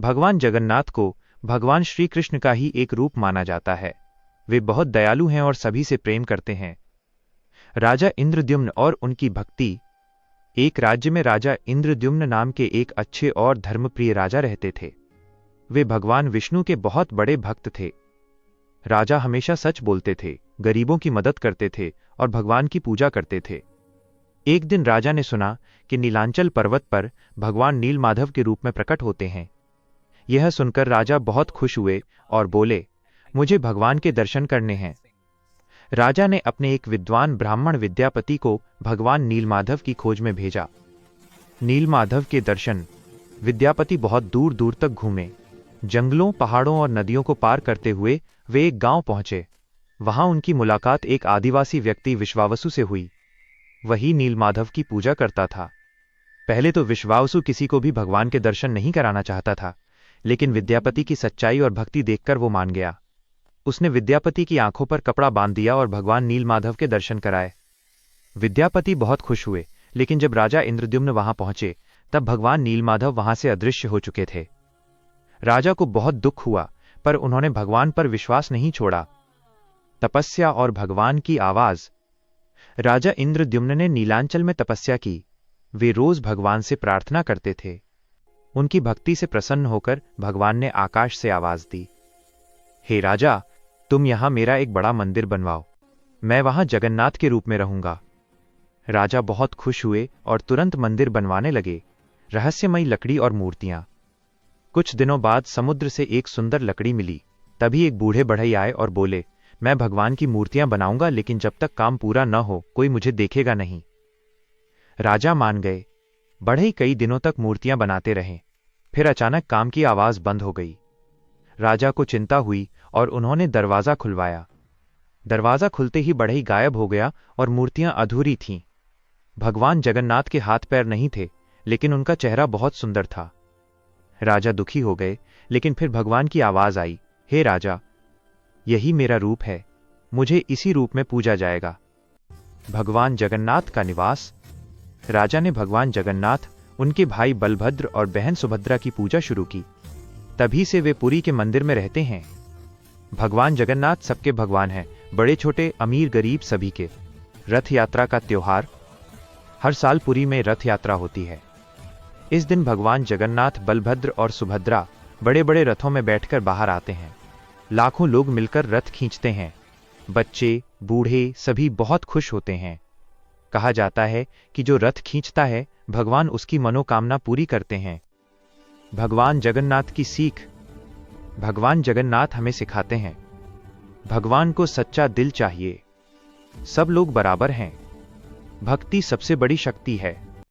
भगवान जगन्नाथ को भगवान श्री कृष्ण का ही एक रूप माना जाता है। वे बहुत दयालु हैं और सभी से प्रेम करते हैं। राजा इंद्रद्युम्न और उनकी भक्ति। एक राज्य में राजा इंद्रद्युम्न नाम के एक अच्छे और धर्मप्रिय राजा रहते थे। वे भगवान विष्णु के बहुत बड़े भक्त थे। राजा हमेशा सच बोलते थे, गरीबों की मदद करते थे और भगवान की पूजा करते थे। एक दिन राजा ने सुना कि नीलांचल पर्वत पर भगवान नीलमाधव के रूप में प्रकट होते हैं। यह सुनकर राजा बहुत खुश हुए और बोले, मुझे भगवान के दर्शन करने हैं। राजा ने अपने एक विद्वान ब्राह्मण विद्यापति को भगवान नीलमाधव की खोज में भेजा। नीलमाधव के दर्शन। विद्यापति बहुत दूर दूर तक घूमे। जंगलों, पहाड़ों और नदियों को पार करते हुए वे एक गांव पहुंचे। वहां उनकी मुलाकात एक आदिवासी व्यक्ति विश्वावसु से हुई। वही नीलमाधव की पूजा करता था। पहले तो विश्वावसु किसी को भी भगवान के दर्शन नहीं कराना चाहता था, लेकिन विद्यापति की सच्चाई और भक्ति देखकर वो मान गया। उसने विद्यापति की आंखों पर कपड़ा बांध दिया और भगवान नीलमाधव के दर्शन कराए। विद्यापति बहुत खुश हुए, लेकिन जब राजा इंद्रद्युम्न वहां पहुंचे तब भगवान नीलमाधव वहां से अदृश्य हो चुके थे। राजा को बहुत दुख हुआ, पर उन्होंने भगवान पर विश्वास नहीं छोड़ा। तपस्या और भगवान की आवाज। राजा इंद्रद्युम्न ने नीलांचल में तपस्या की। वे रोज भगवान से प्रार्थना करते थे। उनकी भक्ति से प्रसन्न होकर भगवान ने आकाश से आवाज दी, हे राजा, तुम यहां मेरा एक बड़ा मंदिर बनवाओ। मैं वहां जगन्नाथ के रूप में रहूंगा। राजा बहुत खुश हुए और तुरंत मंदिर बनवाने लगे। रहस्यमयी लकड़ी और मूर्तियां। कुछ दिनों बाद समुद्र से एक सुंदर लकड़ी मिली। तभी एक बूढ़े बढ़ई आए और बोले, मैं भगवान की मूर्तियां बनाऊंगा, लेकिन जब तक काम पूरा न हो कोई मुझे देखेगा नहीं। राजा मान गए। बढ़ई कई दिनों तक मूर्तियां बनाते रहे। फिर अचानक काम की आवाज बंद हो गई। राजा को चिंता हुई और उन्होंने दरवाजा खुलवाया। दरवाजा खुलते ही बढ़ई गायब हो गया और मूर्तियां अधूरी थीं। भगवान जगन्नाथ के हाथ पैर नहीं थे, लेकिन उनका चेहरा बहुत सुंदर था। राजा दुखी हो गए, लेकिन फिर भगवान की आवाज आई, हे राजा, यही मेरा रूप है, मुझे इसी रूप में पूजा जाएगा। भगवान जगन्नाथ का निवास। राजा ने भगवान जगन्नाथ, उनके भाई बलभद्र और बहन सुभद्रा की पूजा शुरू की। तभी से वे पुरी के मंदिर में रहते हैं। भगवान जगन्नाथ सबके भगवान हैं, बड़े छोटे, अमीर गरीब सभी के। रथ यात्रा का त्योहार। हर साल पुरी में रथ यात्रा होती है। इस दिन भगवान जगन्नाथ, बलभद्र और सुभद्रा बड़े बड़े रथों में बैठकर बाहर आते हैं। लाखों लोग मिलकर रथ खींचते हैं। बच्चे, बूढ़े सभी बहुत खुश होते हैं। कहा जाता है कि जो रथ खींचता है भगवान उसकी मनोकामना पूरी करते हैं। भगवान जगन्नाथ की सीख। भगवान जगन्नाथ हमें सिखाते हैं, भगवान को सच्चा दिल चाहिए। सब लोग बराबर हैं। भक्ति सबसे बड़ी शक्ति है।